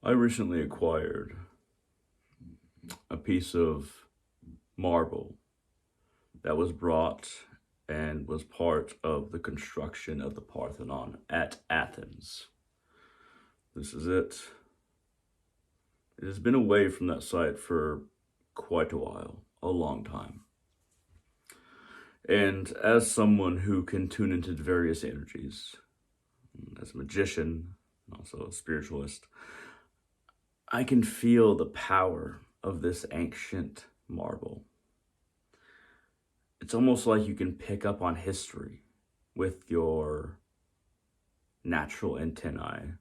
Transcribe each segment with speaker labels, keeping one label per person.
Speaker 1: I recently acquired a piece of marble that was brought and was part of the construction of the Parthenon at Athens. This is it. It has been away from that site for quite a while, a long time. And as someone who can tune into various energies, as a magician, also a spiritualist, I can feel the power of this ancient marble. It's almost like you can pick up on history with your natural antennae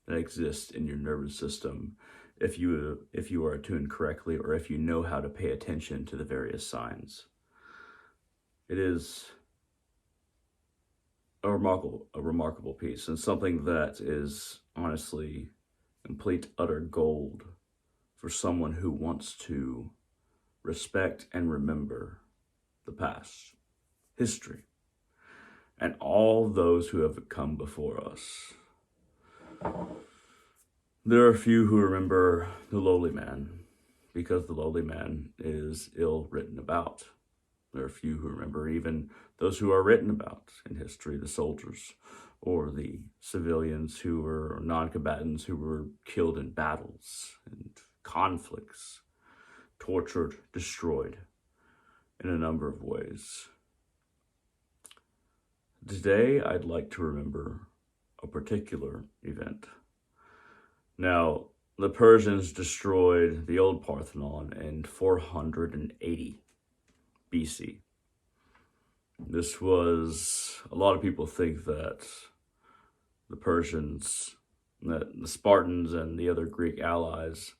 Speaker 1: that exist in your nervous system if you are attuned correctly, or if you know how to pay attention to the various signs. It is a remarkable piece, and something that is honestly complete utter gold for someone who wants to respect and remember the past, history, and all those who have come before us. There are few who remember the lowly man, because the lowly man is ill written about. There are few who remember even those who are written about in history, the soldiers or the civilians who were non-combatants who were killed in battles and conflicts, tortured, destroyed in a number of ways. Today, I'd like to remember a particular event. Now, the Persians destroyed the old Parthenon in 480 BC. This was, a lot of people think that the Persians, that the Spartans and the other Greek allies,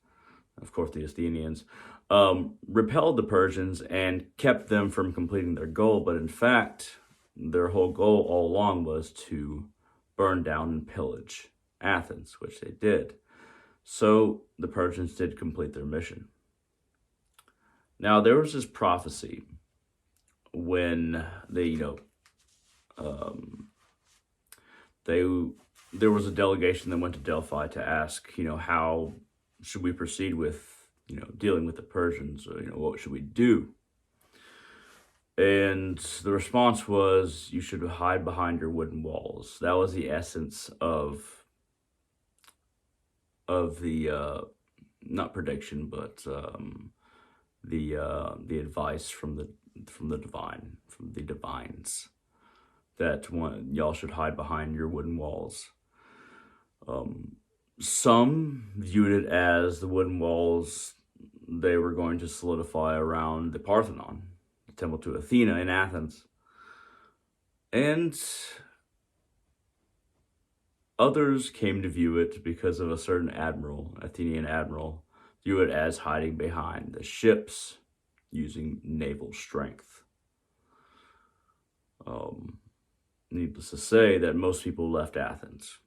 Speaker 1: of course the Athenians, repelled the Persians and kept them from completing their goal. But in fact, their whole goal all along was to burn down and pillage Athens, which they did. So the Persians did complete their mission. Now, there was this prophecy when they, there was a delegation that went to Delphi to ask, how should we proceed with, dealing with the Persians? Or, what should we do? And the response was, you should hide behind your wooden walls. That was the essence of the not prediction, but the advice from the divines, that y'all should hide behind your wooden walls. Some viewed it as the wooden walls they were going to solidify around the Parthenon, the temple to Athena in Athens. And others came to view it, because of a certain admiral, Athenian admiral, view it as hiding behind the ships using naval strength. Needless to say that most people left Athens.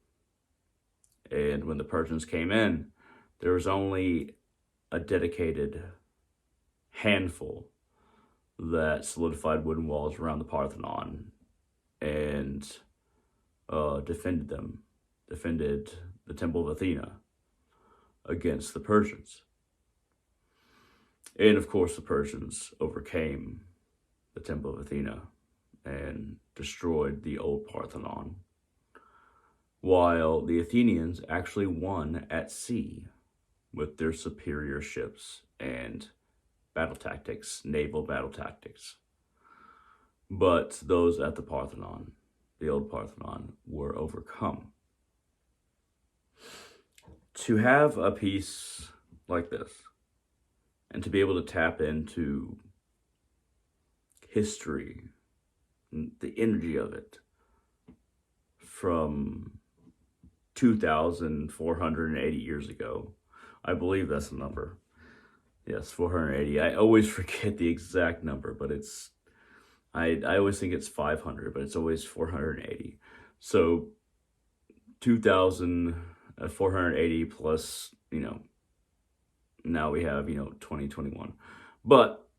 Speaker 1: And when the Persians came in, there was only a dedicated handful that solidified wooden walls around the Parthenon and defended the temple of Athena against the Persians. And of course, the Persians overcame the temple of Athena and destroyed the old Parthenon, while the Athenians actually won at sea with their superior ships and battle tactics, naval battle tactics. But those at the Parthenon, the old Parthenon, were overcome. To have a piece like this, and to be able to tap into history, the energy of it, from 2,480 years ago. I believe that's the number. Yes, 480. I always forget the exact number, but I always think it's 500, but it's always 480. So 2,480 plus, now we have, 2021. But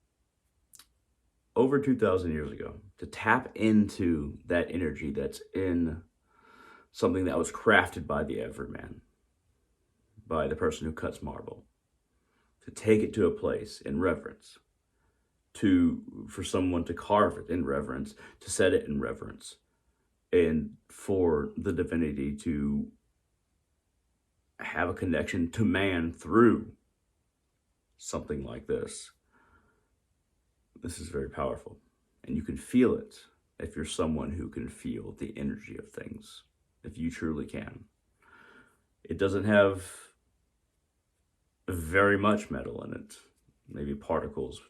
Speaker 1: over 2,000 years ago, to tap into that energy that's in something that was crafted by the everyman, by the person who cuts marble, to take it to a place in reverence, for someone to carve it in reverence, to set it in reverence, and for the divinity to have a connection to man through something like this. This is very powerful, and you can feel it if you're someone who can feel the energy of things, if you truly can. It doesn't have very much metal in it, maybe particles.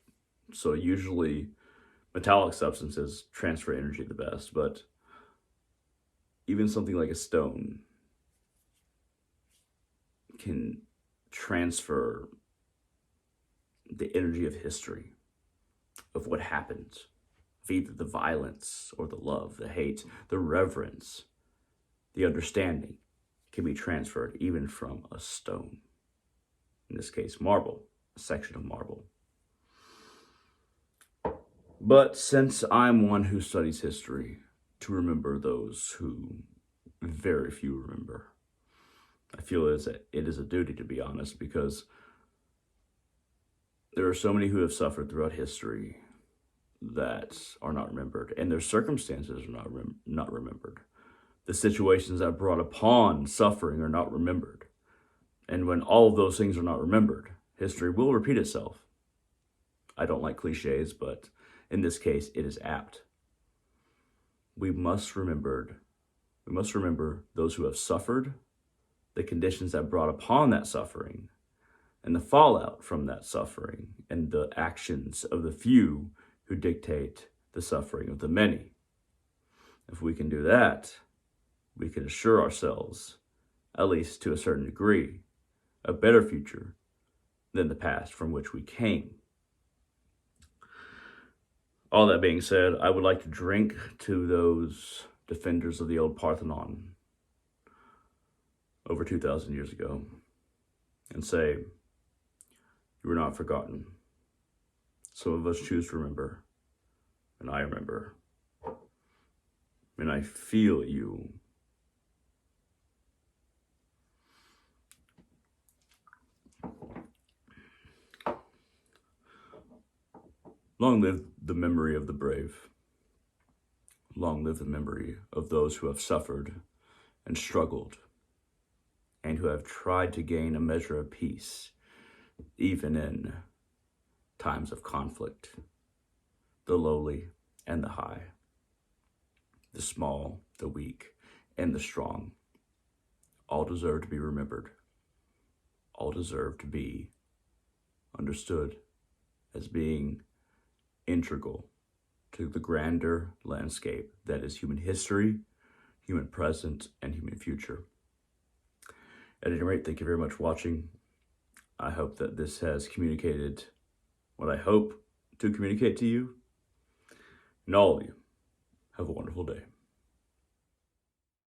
Speaker 1: So usually metallic substances transfer energy the best, but even something like a stone can transfer the energy of history, of what happened, of either the violence or the love, the hate, the reverence, the understanding can be transferred even from a stone. In this case, marble, a section of marble. But since I'm one who studies history, to remember those who very few remember, I feel it is a duty, to be honest, because there are so many who have suffered throughout history that are not remembered, and their circumstances are not remembered. The situations that brought upon suffering are not remembered. And when all of those things are not remembered, history will repeat itself. I don't like cliches, but in this case, it is apt. We must remember those who have suffered, the conditions that brought upon that suffering, and the fallout from that suffering, and the actions of the few who dictate the suffering of the many. If we can do that, we can assure ourselves, at least to a certain degree, a better future than the past from which we came. All that being said, I would like to drink to those defenders of the old Parthenon over 2,000 years ago and say, you were not forgotten. Some of us choose to remember, and I remember, and I feel you. Long live the memory of the brave. Long live the memory of those who have suffered and struggled and who have tried to gain a measure of peace, even in times of conflict. The lowly and the high, the small, the weak, and the strong, all deserve to be remembered. All deserve to be understood as being integral to the grander landscape that is human history, human present, and human future. At any rate, thank you very much for watching. I hope that this has communicated what I hope to communicate to you. And all of you, have a wonderful day.